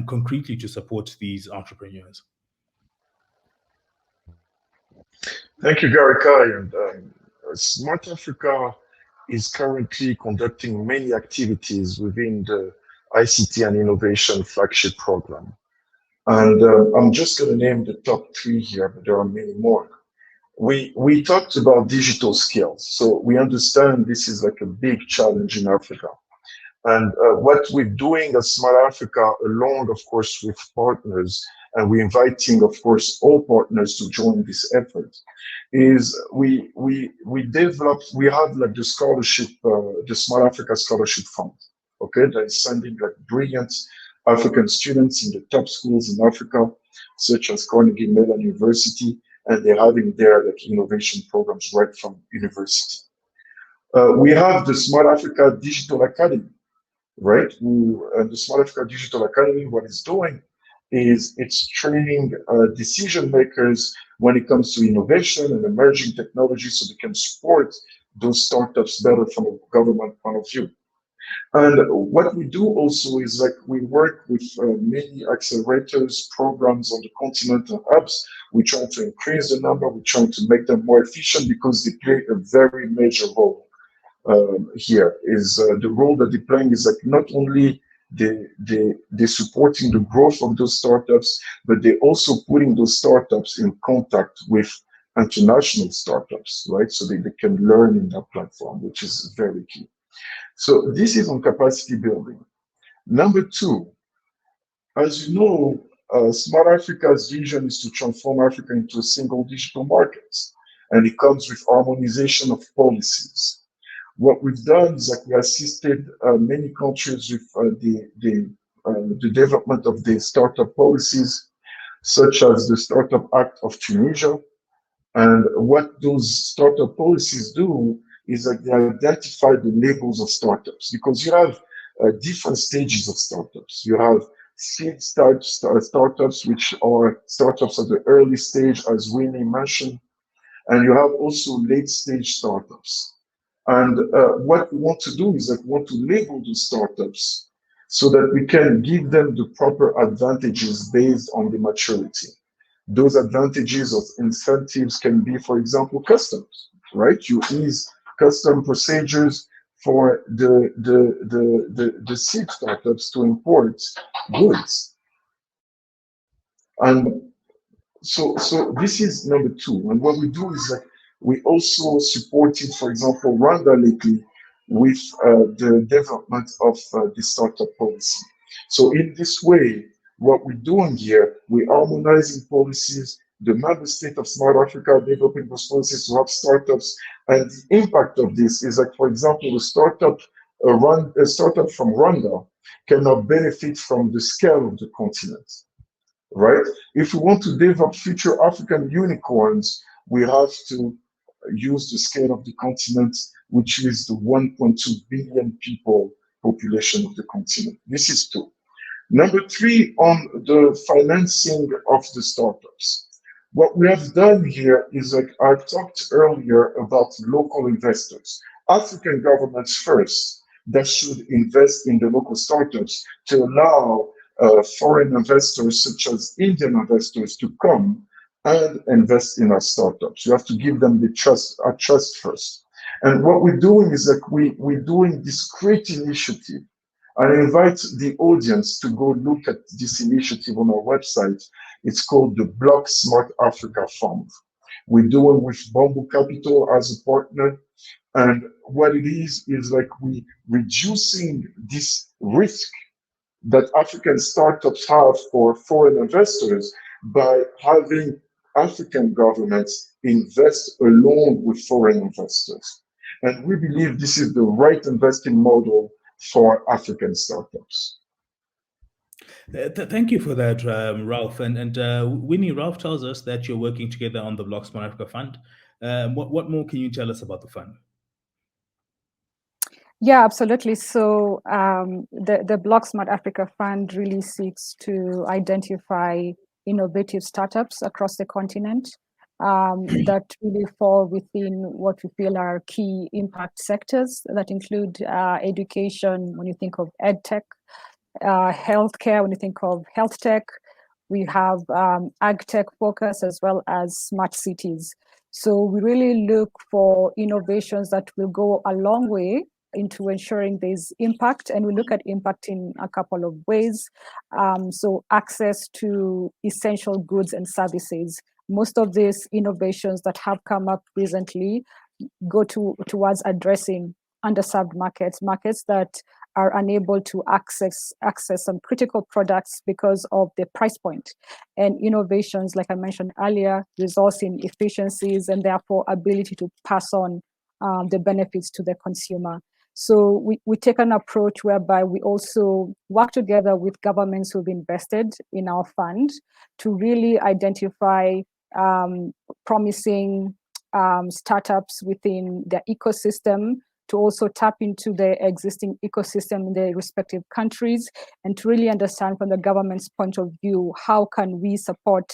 concretely to support these entrepreneurs? Thank you, Garikai. And Smart Africa is currently conducting many activities within the ICT and Innovation Flagship Program. And I'm just going to name the top 3 here, but there are many more. We talked about digital skills. So we understand this is like a big challenge in Africa. And what we're doing as Smart Africa, along, of course, with partners, and we're inviting, of course, all partners to join this effort, is we have like the scholarship, the Smart Africa Scholarship Fund, okay, that is sending like brilliant African students in the top schools in Africa, such as Carnegie Mellon University, and they're having their like innovation programs right from university. We have the Smart Africa Digital Academy, right? The Smart Africa Digital Academy, what it's doing is it's training decision makers when it comes to innovation and emerging technology so they can support those startups better from a government point of view. And what we do also is like we work with many accelerators, programs on the continent and hubs. We try to increase the number, we try to make them more efficient because they play a very major role. Here is the role that they're playing is like not only they're supporting the growth of those startups, but they're also putting those startups in contact with international startups, right? So they can learn in that platform, which is very key. So this is on capacity building. Number 2, as you know, Smart Africa's vision is to transform Africa into a single digital market, and it comes with harmonization of policies. What we've done is that we assisted many countries with the development of the startup policies, such as the Startup Act of Tunisia. And what those startup policies do is that they identify the labels of startups, because you have different stages of startups. You have seed startups, which are startups at the early stage, as Winnie mentioned, and you have also late stage startups. And what we want to do is that we want to label the startups so that we can give them the proper advantages based on the maturity. Those advantages of incentives can be, for example, customs, right? You ease custom procedures for the seed startups to import goods. And so this is number 2. And what we do is that we also supported, for example, Rwanda lately with the development of the startup policy. So in this way, what we're doing here, we're harmonizing policies. The member state of Smart Africa are developing those policies to have startups. And the impact of this is that, for example, a startup from Rwanda cannot benefit from the scale of the continent, right? If we want to develop future African unicorns, we have to use the scale of the continent, which is the 1.2 billion people population of the continent. This is 2. Number 3, on the financing of the startups. What we have done here is, like I talked earlier about local investors. African governments first, that should invest in the local startups to allow foreign investors such as Indian investors to come and invest in our startups. You have to give them the trust first. And what we're doing is that we're doing discrete initiative. I invite the audience to go look at this initiative on our website. It's called the Block Smart Africa Fund. We're doing with Bamboo Capital as a partner. And what it is like we reducing this risk that African startups have for foreign investors by having African governments invest along with foreign investors. And we believe this is the right investing model for African startups. Thank you for that, Ralph. And Winnie, Ralph tells us that you're working together on the Block Smart Africa Fund. What more can you tell us about the fund? Yeah, absolutely. So the Block Smart Africa Fund really seeks to identify innovative startups across the continent that really fall within what we feel are key impact sectors that include education, when you think of EdTech, healthcare, when you think of health tech. We have ag tech focus as well as smart cities. So we really look for innovations that will go a long way into ensuring there's impact, and we look at impact in a couple of ways. So access to essential goods and services. Most of these innovations that have come up recently go towards addressing underserved markets that are unable to access some critical products because of the price point. And innovations, like I mentioned earlier, results in efficiencies and therefore ability to pass on the benefits to the consumer. So we take an approach whereby we also work together with governments who've invested in our fund to really identify promising startups within their ecosystem, to also tap into the existing ecosystem in the respective countries, and to really understand from the government's point of view, how can we support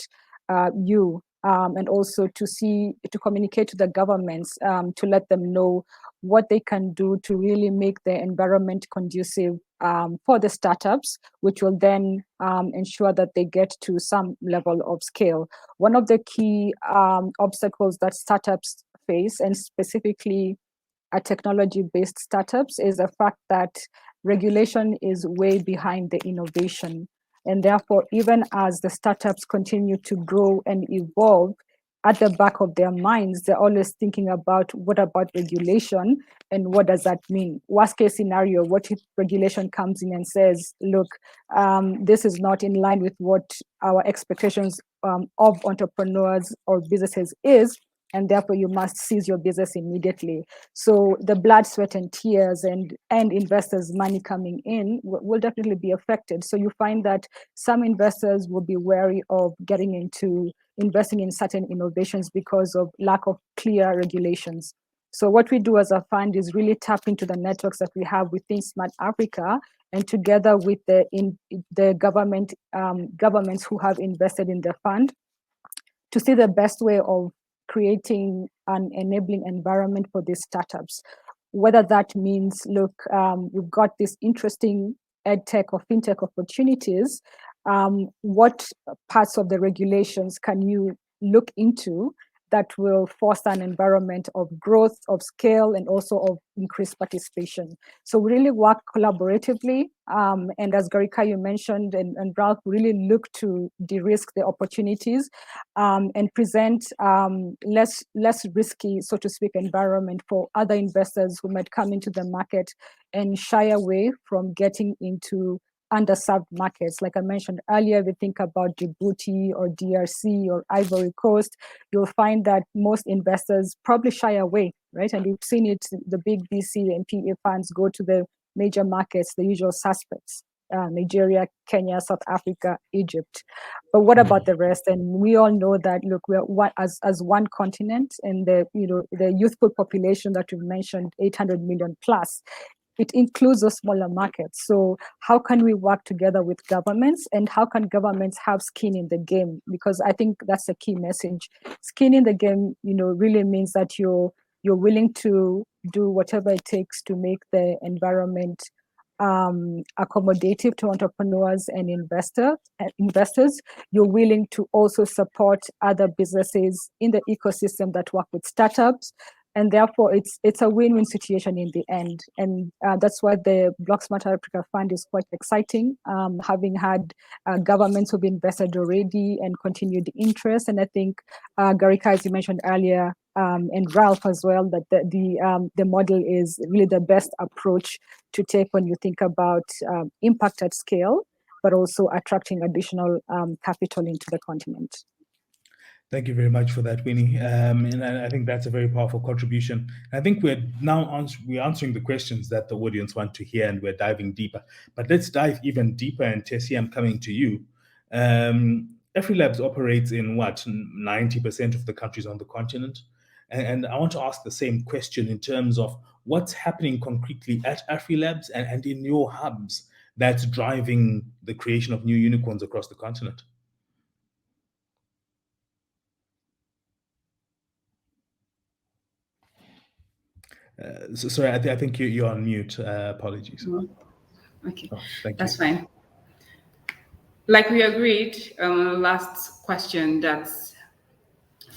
you, and also to communicate to the governments to let them know what they can do to really make the environment conducive for the startups, which will then ensure that they get to some level of scale. One of the key obstacles that startups face, and specifically technology-based startups, is the fact that regulation is way behind the innovation. And therefore, even as the startups continue to grow and evolve, at the back of their minds, they're always thinking about, what about regulation and what does that mean? Worst case scenario, what if regulation comes in and says, look, this is not in line with what our expectations of entrepreneurs or businesses is, and therefore you must cease your business immediately. So the blood, sweat, and tears and investors' money coming in will definitely be affected. So you find that some investors will be wary of getting into investing in certain innovations because of lack of clear regulations. So what we do as a fund is really tap into the networks that we have within Smart Africa, and together with the governments who have invested in the fund, to see the best way of creating an enabling environment for these startups. Whether that means, look, we've got this interesting edtech or fintech opportunities, what parts of the regulations can you look into that will foster an environment of growth, of scale, and also of increased participation? So we really work collaboratively, and as Garikai, you mentioned, and Ralph, really look to de-risk the opportunities and present less risky, so to speak, environment for other investors who might come into the market and shy away from getting into underserved markets. Like I mentioned earlier, we think about Djibouti or DRC or Ivory Coast, you'll find that most investors probably shy away, right? And we've seen it, the big VC and PE funds go to the major markets, the usual suspects, Nigeria, Kenya, South Africa, Egypt. But what about the rest? And we all know that, look, we're one, as one continent, and the youthful population that we've mentioned, 800 million plus, it includes those smaller markets. So how can we work together with governments, and how can governments have skin in the game? Because I think that's a key message. Skin in the game, really means that you're willing to do whatever it takes to make the environment accommodative to entrepreneurs and investors. You're willing to also support other businesses in the ecosystem that work with startups. And therefore, it's a win-win situation in the end. And that's why the Block Smart Africa Fund is quite exciting, having had governments who've invested already and continued interest. And I think, Garikai, as you mentioned earlier, and Ralph as well, that the model is really the best approach to take when you think about impact at scale, but also attracting additional capital into the continent. Thank you very much for that, Winnie. And I think that's a very powerful contribution. I think we're now answering the questions that the audience want to hear, and we're diving deeper. But let's dive even deeper. And Tessy, I'm coming to you. AfriLabs operates in 90% of the countries on the continent. And I want to ask the same question in terms of what's happening concretely at AfriLabs and in your hubs that's driving the creation of new unicorns across the continent. Sorry, I think you're on mute. Apologies. Okay, thank that's you. fine. Like we agreed on the last question, that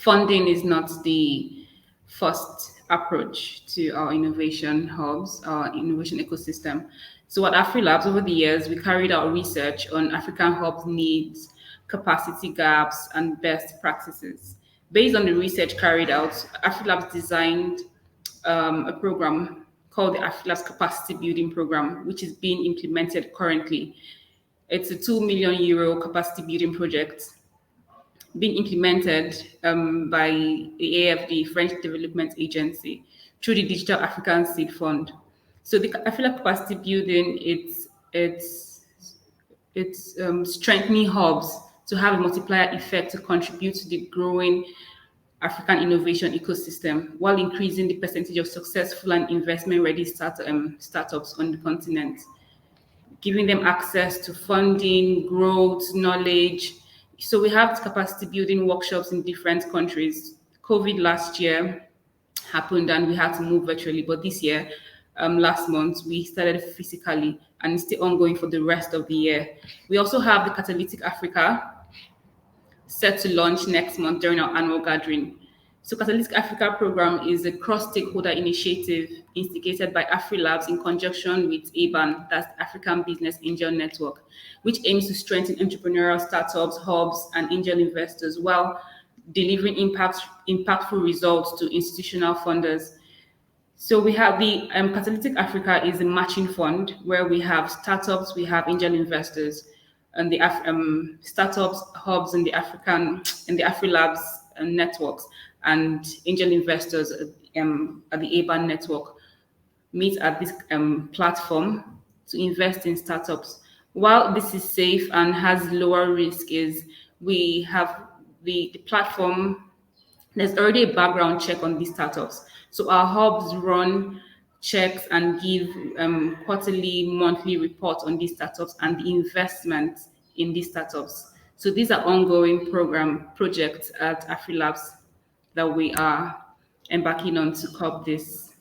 funding is not the first approach to our innovation hubs, our innovation ecosystem. So at AfriLabs, over the years, we carried out research on African hubs' needs, capacity gaps, and best practices. Based on the research carried out, AfriLabs designed a program called the AfriLabs Capacity Building Program, which is being implemented currently. It's a €2 million capacity building project being implemented by the AFD, French Development Agency, through the Digital African Seed Fund. So the AfriLabs capacity building, it's strengthening hubs to have a multiplier effect to contribute to the growing African innovation ecosystem while increasing the percentage of successful and investment-ready startups on the continent, giving them access to funding, growth, knowledge. So we have capacity building workshops in different countries. COVID last year happened and we had to move virtually, but this year, last month, we started physically and it's still ongoing for the rest of the year. We also have the Catalytic Africa set to launch next month during our annual gathering. So Catalytic Africa program is a cross-stakeholder initiative instigated by AfriLabs in conjunction with ABAN, that's the African Business Angel Network, which aims to strengthen entrepreneurial startups, hubs, and angel investors while delivering impactful results to institutional funders. So we have the Catalytic Africa is a matching fund where we have startups, we have angel investors, and the startups, hubs in the AfriLabs networks, and angel investors at the ABAN network meet at this platform to invest in startups. While this is safe and has lower risk, is we have the platform. There's already a background check on these startups. So our hubs run checks and give quarterly, monthly reports on these startups and the investment in these startups. So these are ongoing projects at AfriLabs that we are embarking on to curb this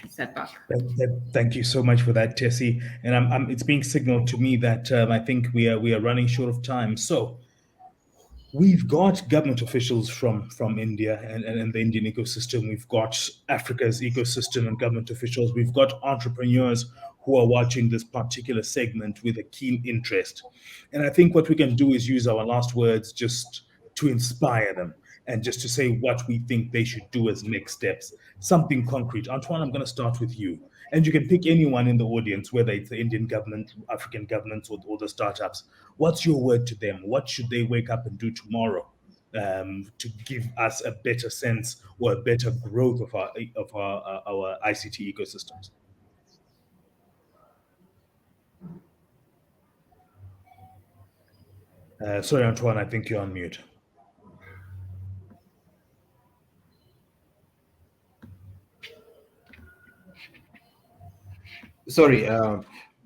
setback. Thank you so much for that, Tessy. And it's being signaled to me that I think we are running short of time. So we've got government officials from India and the Indian ecosystem. We've got Africa's ecosystem and government officials. We've got entrepreneurs who are watching this particular segment with a keen interest. And I think what we can do is use our last words just to inspire them and just to say what we think they should do as next steps, something concrete. Antoine, I'm going to start with you. And you can pick anyone in the audience, whether it's the Indian government, African governments, or the startups. What's your word to them? What should they wake up and do tomorrow to give us a better sense or a better growth of our ICT ecosystems? Sorry, Antoine, I think you're on mute. Sorry,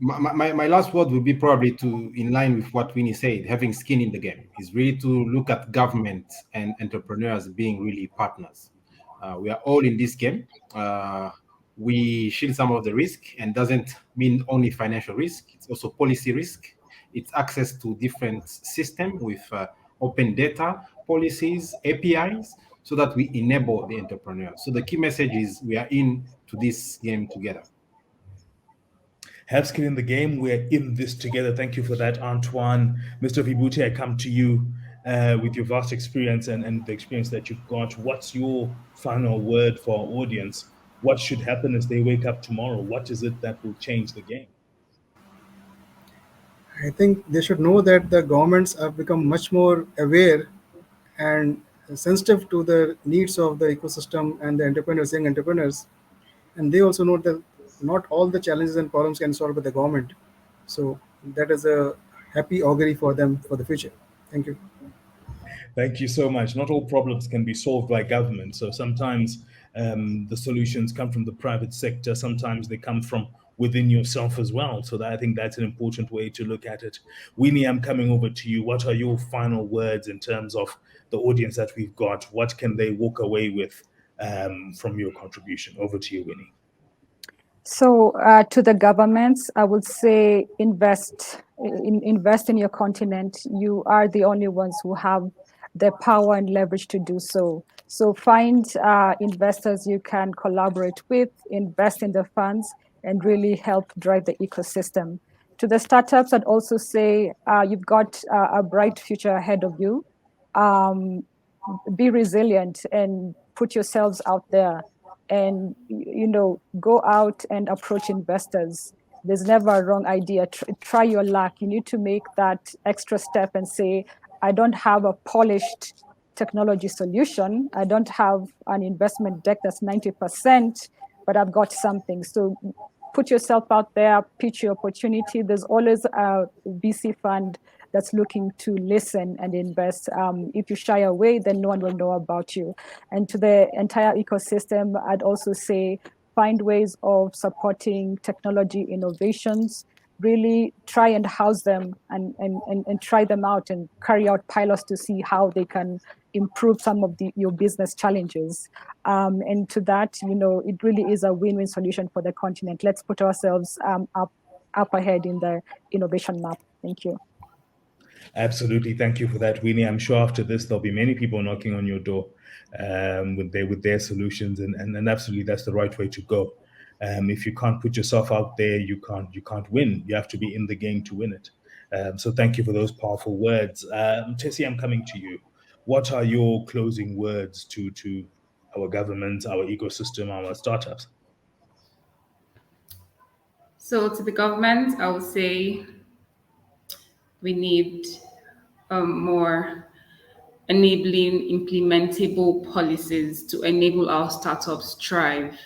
my last word would be probably to, in line with what Winnie said, having skin in the game is really to look at government and entrepreneurs being really partners. We are all in this game. We shield some of the risk, and doesn't mean only financial risk. It's also policy risk. It's access to different systems with open data, policies, APIs, so that we enable the entrepreneur. So the key message is we are in to this game together. Have skin in the game. We're in this together. Thank you for that, Antoine. Mr. Vibhuti, I come to you with your vast experience and the experience that you've got. What's your final word for our audience? What should happen as they wake up tomorrow? What is it that will change the game? I think they should know that the governments have become much more aware and sensitive to the needs of the ecosystem and the entrepreneurs, young entrepreneurs. And they also know that not all the challenges and problems can be solved by the government. So that is a happy augury for them for the future. Thank you. Thank you so much. Not all problems can be solved by government. So sometimes the solutions come from the private sector. Sometimes they come from within yourself as well. So I think that's an important way to look at it. Winnie, I'm coming over to you. What are your final words in terms of the audience that we've got? What can they walk away with from your contribution? Over to you, Winnie. So to the governments, I would say invest in your continent. You are the only ones who have the power and leverage to do so. So find investors you can collaborate with, invest in the funds, and really help drive the ecosystem. To the startups, I'd also say you've got a bright future ahead of you. Be resilient and put yourselves out there, and go out and approach investors. There's never a wrong idea. Try your luck. You need to make that extra step and say, I don't have a polished technology solution. I don't have an investment deck that's 90%, but I've got something. So put yourself out there, pitch your opportunity. There's always a VC fund that's looking to listen and invest. If you shy away, then no one will know about you. And to the entire ecosystem, I'd also say find ways of supporting technology innovations. Really try and house them and try them out and carry out pilots to see how they can improve some of your business challenges. And to that, it really is a win-win solution for the continent. Let's put ourselves up ahead in the innovation map. Thank you. Absolutely. Thank you for that, Winnie. I'm sure after this, there'll be many people knocking on your door with their solutions. And absolutely, that's the right way to go. If you can't put yourself out there, you can't win. You have to be in the game to win it. So thank you for those powerful words. Tessy, I'm coming to you. What are your closing words to our government, our ecosystem, our startups? So to the government, I would say we need more enabling, implementable policies to enable our startups thrive.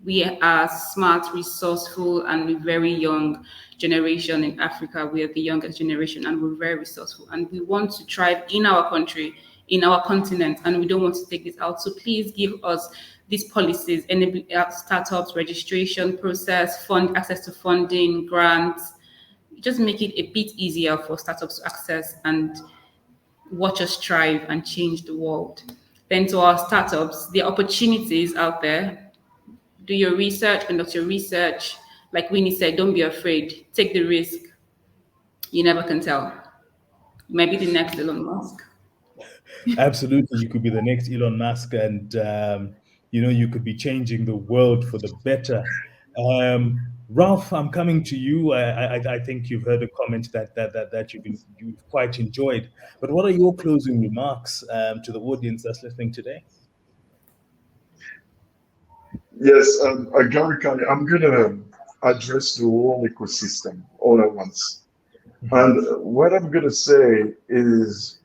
We are smart, resourceful, and we're very young generation in Africa. We are the youngest generation, and we're very resourceful. And we want to thrive in our country, in our continent, and we don't want to take this out. So please give us these policies, enable startups, registration process, access to funding, grants. Just make it a bit easier for startups to access and watch us thrive and change the world. Then to our startups, there are opportunities out there. Do your research, conduct your research. Like Winnie said, don't be afraid. Take the risk. You never can tell. You might be the next Elon Musk. Absolutely, you could be the next Elon Musk, and you could be changing the world for the better. Ralph, I'm coming to you. I think you've heard a comment that you've quite enjoyed. But what are your closing remarks to the audience that's listening today? Yes, Garikai, I'm going to address the whole ecosystem all at once. And what I'm going to say is,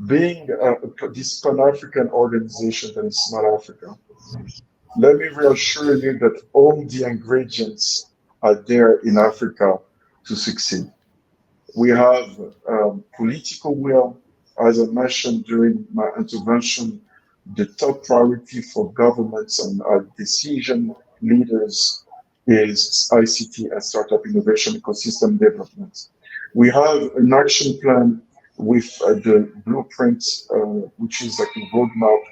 being this Pan-African organization that is Smart Africa, let me reassure you that all the ingredients are there in Africa to succeed. We have political will. As I mentioned during my intervention, the top priority for governments and decision leaders is ICT and startup innovation ecosystem development. We have an action plan with the blueprint, which is like a roadmap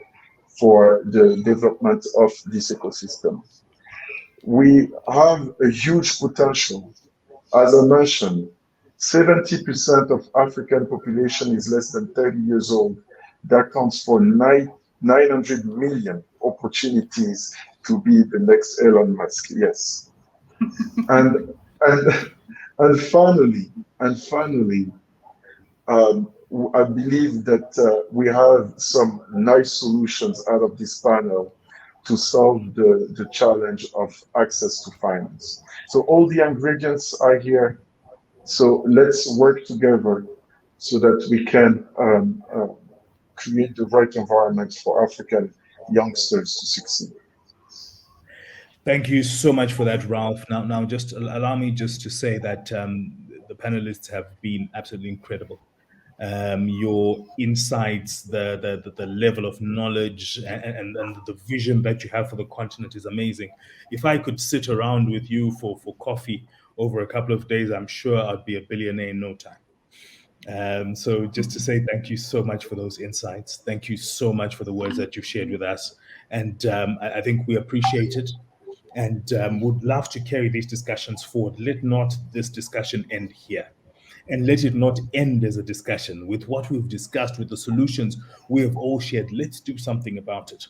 for the development of this ecosystem. We have a huge potential. As I mentioned, 70% of African population is less than 30 years old. That counts for 900 million opportunities to be the next Elon Musk. Yes. and finally, I believe that we have some nice solutions out of this panel to solve the challenge of access to finance. So all the ingredients are here. So let's work together so that we can create the right environment for African youngsters to succeed. Thank you so much for that, Ralph. Now, just allow me just to say that the panelists have been absolutely incredible. Your insights, the level of knowledge, and the vision that you have for the continent is amazing. If I could sit around with you for coffee over a couple of days, I'm sure I'd be a billionaire in no time. So just to say thank you so much for those insights. Thank you so much for the words that you've shared with us. And I think we appreciate it and would love to carry these discussions forward. Let not this discussion end here. and let it not end as a discussion. With what we've discussed, with the solutions we have all shared, let's do something about it.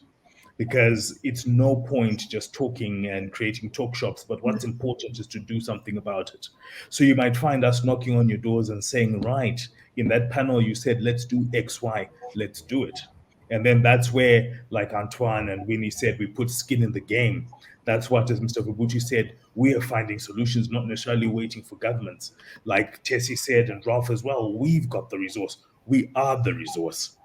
Because it's no point just talking and creating talk shops, but what's important is to do something about it. So you might find us knocking on your doors and saying, right, in that panel you said, let's do X, Y, let's do it. And then that's where, like Antoine and Winnie said, we put skin in the game. That's what, as Mr. Vibhuti said, we are finding solutions, not necessarily waiting for governments. Like Tessy said, and Ralph as well, we've got the resource. We are the resource.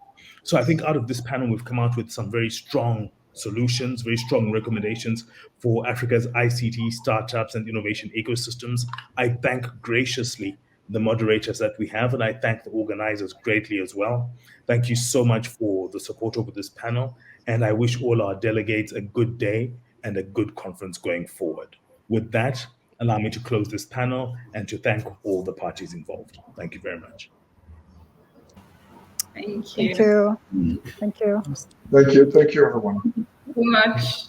So I think out of this panel, we've come out with some very strong solutions, very strong recommendations for Africa's ICT startups and innovation ecosystems. I thank graciously the moderators that we have, and I thank the organizers greatly as well. Thank you so much for the support over this panel, and I wish all our delegates a good day and a good conference going forward. With that, allow me to close this panel and to thank all the parties involved. Thank you very much. Thank you. Thank you. Thank you. Thank you. Thank you, everyone. So much.